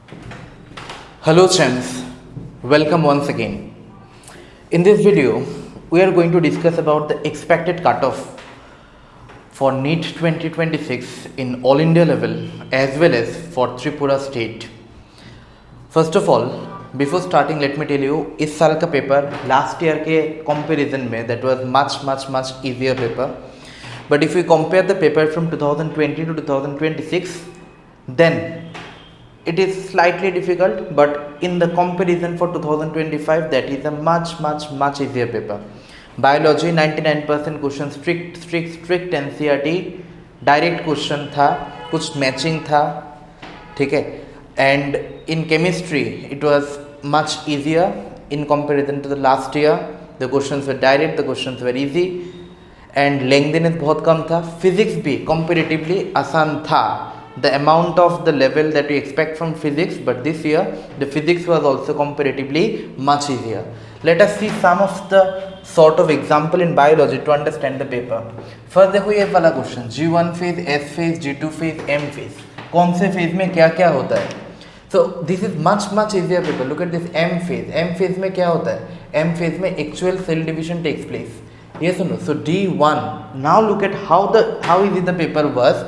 Hello champs, welcome once again. In this video, we are going to discuss about the expected cutoff for NEET 2026 in all India level as well as for Tripura state. First of all, before starting let me tell you इस साल का paper last year के comparison में that was much easier paper. But if we compare the paper from 2020 to 2026, then it is slightly difficult, but in the comparison for 2025 that is a much easier paper. Biology 99% question strict NCERT direct question था, कुछ matching था, ठीक है. And in chemistry it was much easier in comparison to the last year. The questions were direct, the questions were easy and lengthiness बहुत कम था. Physics भी comparatively आसान था. The amount of the level that we expect from physics, but this year the physics was also comparatively much easier. Let us see some of the sort of example in biology to understand the paper. First देखो ये वाला question, G1 phase, S phase, G2 phase, M phase, कौन से phase में क्या क्या होता है. So this is much easier paper. Look at this M phase. M phase में क्या होता है? M phase में actual cell division takes place. Yes or no? So D1. Now look at how easy the paper was.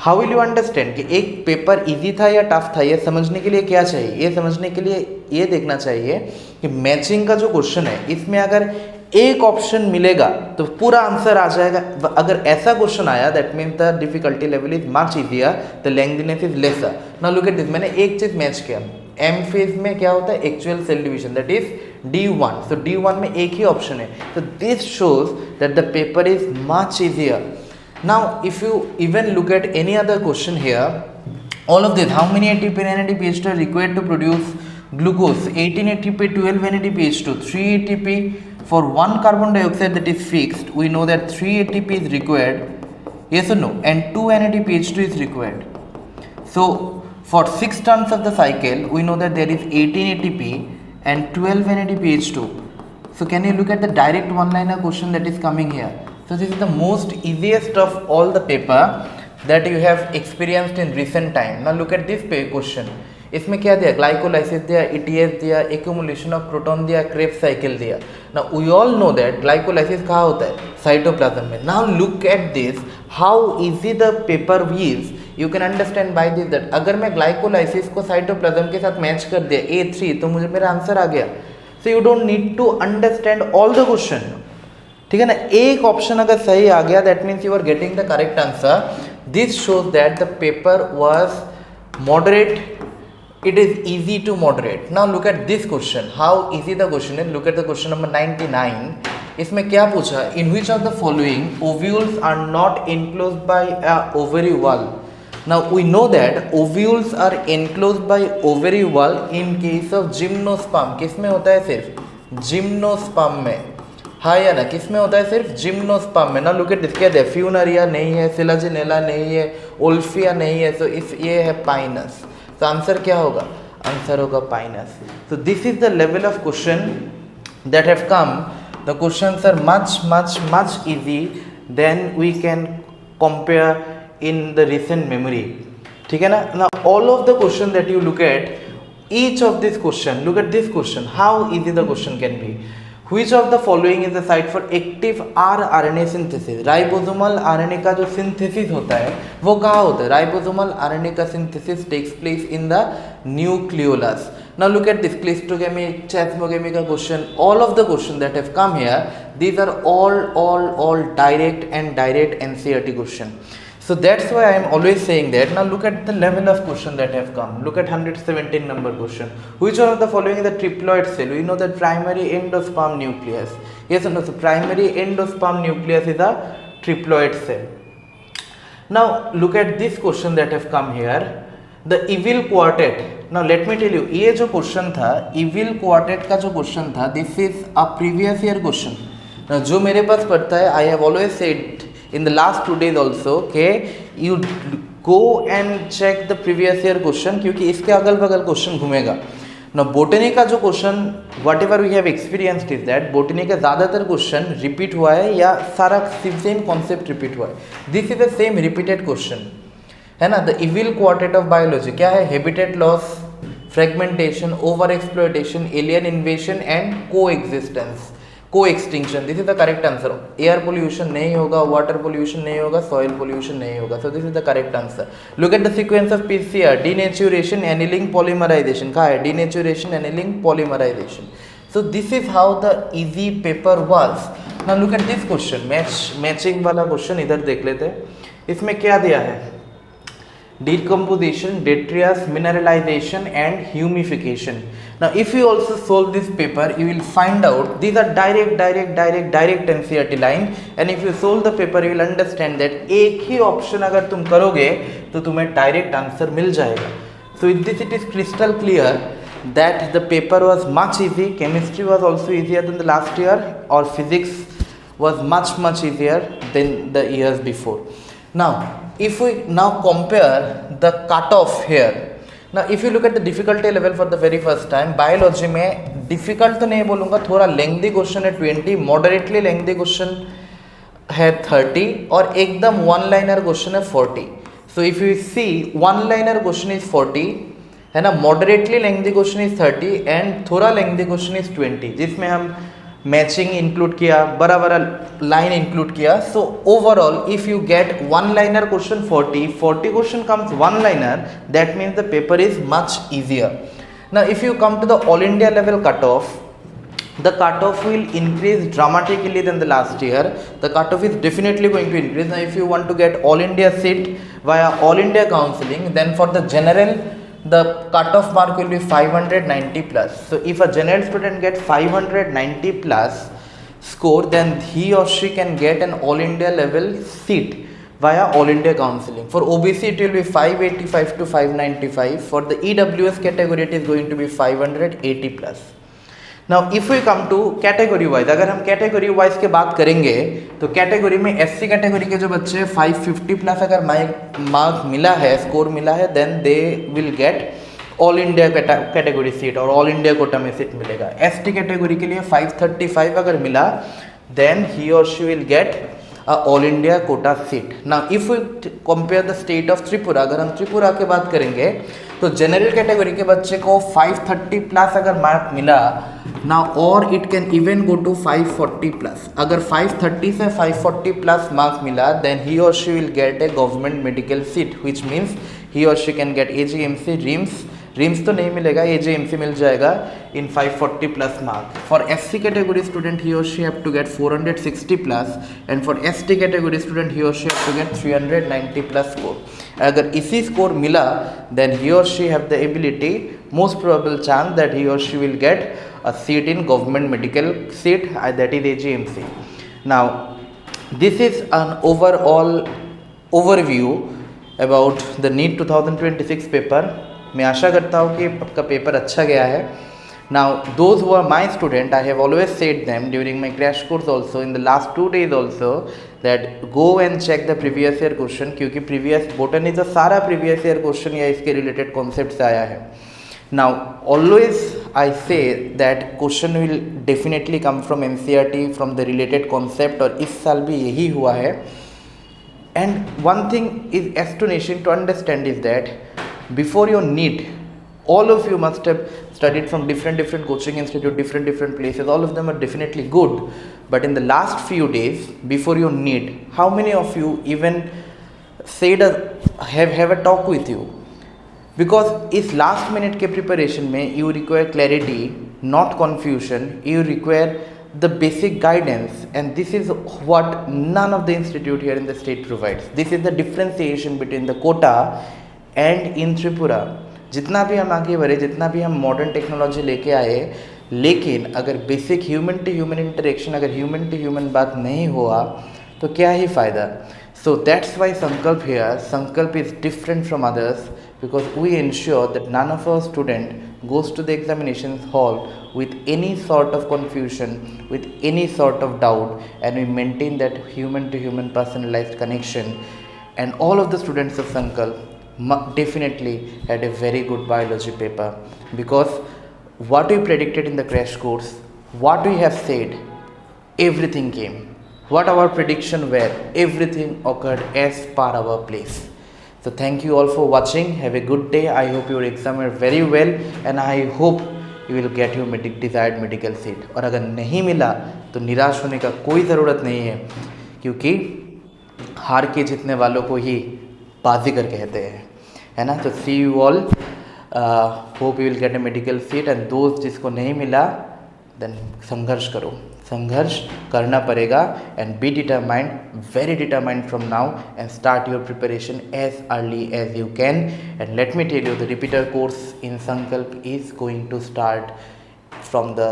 How will you understand कि एक paper easy था या tough था, ये समझने के लिए क्या चाहिए? ये समझने के लिए ये देखना चाहिए कि मैचिंग का जो क्वेश्चन है इसमें अगर एक ऑप्शन मिलेगा तो पूरा आंसर आ जाएगा. अगर ऐसा क्वेश्चन आया that means the difficulty level is much easier, the lengthiness is lesser. Now look at this, मैंने एक चीज मैच किया. एम फेज में क्या होता है? Actual cell division, that is D1. So D1 में एक ही ऑप्शन है. So this shows that the paper is much easier. Now if you even look at any other question here, all of this, how many ATP and NADPH are required to produce glucose? 18 ATP, 12 NADPH2, 3 ATP for one carbon dioxide that is fixed. We know that 3 ATP is required, yes or no, and 2 NADPH2 is required. So for 6 turns of the cycle we know that there is 18 ATP and 12 NADPH2. So can you look at the direct one liner question that is coming here? So this is the most easiest of all the paper that you have experienced in recent time. Now look at this question. इसमें क्या दिया? Glycolysis दिया, ETS दिया, accumulation of proton दिया, Krebs cycle दिया. Now we all know that glycolysis कहाँ होता है? साइटोप्लाज्म में. Now look at this, how easy the paper is. You can understand by this that अगर मैं ग्लाइकोलाइसिस को साइटोप्लाज्म के साथ मैच कर दिया A3 तो मुझे मेरा आंसर आ गया. So you don't need to understand all the question. ठीक है ना, एक ऑप्शन अगर सही आ गया that means you are getting the correct answer. This shows that the paper was moderate, it is easy to moderate. Now look at this question, how easy the question is. Look at the question number 99. इसमें क्या पूछा? In which of the following ovules are not enclosed by a ovary wall. Now we know that ovules are enclosed by ovary wall in case of gymnosperm. किस में होता है? सिर्फ gymnosperm में. हाँ या ना, किस में होता है? सिर्फ जिम्नोस्पर्म में. ना लुक एट दिस, क्या है? फ्यूनरिया नहीं है, सिलाजिनेला नहीं है, ओल्फिया नहीं है. सो इफ ये है पाइनस, तो आंसर क्या होगा? आंसर होगा Pinus. So this is the level of question that have come. The questions are much easy then we can compare in the recent memory. ठीक है ना. ना all of the question that you look at, each of this question, look at this question, how easy the question can be. Which of the following is the site for active rRNA synthesis? Ribosomal RNA का जो synthesis होता है वो कहाँ होता है? Ribosomal RNA का synthesis takes place in the nucleolus. Now look at this cleistogamy, chasmogamy का question. All of the question that have come here, these are all direct NCERT question. So that's why I am always saying that. Now look at the level of question that have come. Look at 117 number question. Which one of the following is the triploid cell? We know that primary endosperm nucleus. Yes or no? So primary endosperm nucleus is a triploid cell. Now look at this question that have come here. The evil quartet. Now let me tell you, ये जो question था, evil quartet का जो question था, this is a previous year question. Now जो मेरे पास पढ़ता है, I have always said in the last 2 days also, okay, you go and check the previous year question क्योंकि इसके अगल बगल क्वेश्चन घूमेगा. ना बोटनी का जो question whatever we have experienced is that botany का ज़्यादातर क्वेश्चन रिपीट हुआ है या सारा सेम कॉन्सेप्ट रिपीट हुआ है. This is the same repeated question है ना. The evil quartet of biology क्या है? Habitat loss, fragmentation, over-exploitation, alien invasion and coexistence. Co-extinction, this is the correct answer. Air pollution नहीं होगा, water pollution नहीं होगा, soil pollution नहीं होगा. So this is the correct answer. Look at the sequence of PCR: denaturation, annealing, polymerization. कहाँ है? Denaturation, annealing, polymerization. So this is how the easy paper was. Now look at this question. Matching वाला question इधर देख लेते हैं. इसमें क्या दिया है? Decomposition, detritus, mineralization and humification. Now if you also solve this paper, you will find out these are direct NCERT line, and if you solve the paper you will understand that एक ही option अगर तुम करोगे तो तुम्हें direct answer मिल जाएगा. So with this it is crystal clear that the paper was much easy. Chemistry was also easier than the last year, or physics was much easier than the years before. Now if we now compare the cutoff here, now if you look at the difficulty level for the very first time, biology में difficult तो नहीं बोलूँगा, थोड़ा lengthy question है 20, moderately lengthy question है 30 और एकदम one liner question है 40. So if you see one liner question is 40 है ना, moderately lengthy question is 30 and थोड़ा lengthy question is 20, जिसमें हम मैचिंग इंक्लूड किया, बड़ा बड़ा लाइन इंक्लूड किया. So overall if you get one liner question 40 question comes one liner, that means the paper is much easier. Now if you come to the all India level cutoff, the cutoff will increase dramatically than the last year. The cutoff is definitely going to increase. Now if you want to get all India seat via all India counseling, then for the general the cutoff mark will be 590 plus. So if a general student gets 590 plus score, then he or she can get an all India level seat via all India counseling. For OBC it will be 585 to 595. For the EWS category it is going to be 580 plus. Now if we come to category wise, अगर हम category wise के बात करेंगे तो category में SC category के जो बच्चे 550 प्लस अगर मार्क मिला है, स्कोर मिला है, then they will get all India category seat और all India कोटा में सीट मिलेगा. ST category के लिए 535 अगर मिला, then he or she will get all India Kota seat. Now if we compare the state of Tripura, अगर हम त्रिपुरा की बात करेंगे तो जनरल कैटेगरी के बच्चे को 530 प्लस अगर मार्क मिला ना, और it can even go to 540 plus. अगर 530 से 540 प्लस मार्क मिला, then he or she will get a government medical seat, which means he or she can get AGMC, RIMS तो नहीं मिलेगा, AGMC मिल जाएगा in 540 plus mark. For SC category student he or she have to get 460 plus, and for ST category student he or she have to gate 390 plus score. अगर इसी score मिला, then he or she have the ability, most probable chance that he or she will get a seat in government medical seat, that is AGMC. Now this is an overall overview about the NEET 2026 paper. मैं आशा करता हूँ कि आपका paper अच्छा गया है. Now those who are my student, I have always said them during my crash course also, in the last 2 days also, that go and check the previous year question, क्योंकि previous botany का सारा previous year question या इसके related concept से आया है. Now always I say that question will definitely come from NCERT, from the related concept, और इस साल भी यही हुआ है. And one thing is astonishing to understand is that before your NEET, all of you must have studied from different coaching institute, different places. All of them are definitely good, but in the last few days before your NEET, how many of you even said have a talk with you? Because इस last minute के preparation में you require clarity, not confusion. You require the basic guidance, and this is what none of the institute here in the state provides. This is the differentiation between the Kota and in Tripura. जितना भी हम आगे बढ़े, जितना भी हम modern technology लेके आए, लेकिन अगर basic human to human interaction, अगर ह्यूमन टू ह्यूमन बात नहीं हुआ तो क्या ही फ़ायदा. So that's why Sankalp here, Sankalp is different from others, because we ensure that none of our student goes to the examination hall with any sort of confusion, with any sort of doubt, and we maintain that human to human personalized connection. And all of the students of Sankalp definitely had a very good biology paper, because what we predicted in the crash course, what we have said, everything came. What our prediction were, everything occurred as per our place. So thank you all for watching. Have a good day. I hope your exam were very well and I hope you will get your desired medical seat. और अगर नहीं मिला तो निराश होने का कोई ज़रूरत नहीं है, क्योंकि हार के जीतने वालों को ही बाजीगर कहते हैं, है ना. तो see you all. Hope you will get a medical seat and दोस्त जिसको नहीं मिला देन संघर्ष करो, संघर्ष करना पड़ेगा. And be determined, very determined from now and start your preparation as early as you can. And let me tell you the repeater course in Sankalp is going to start from the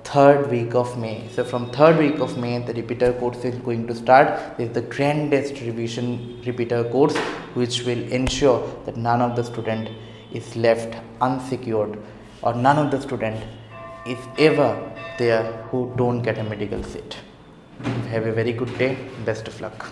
third week of May. So from third week of May, the repeater course is going to start. This is the grandest revision repeater course, which will ensure that none of the student is left unsecured, or none of the student is ever there who don't get a medical seat. Have a very good day. Best of luck.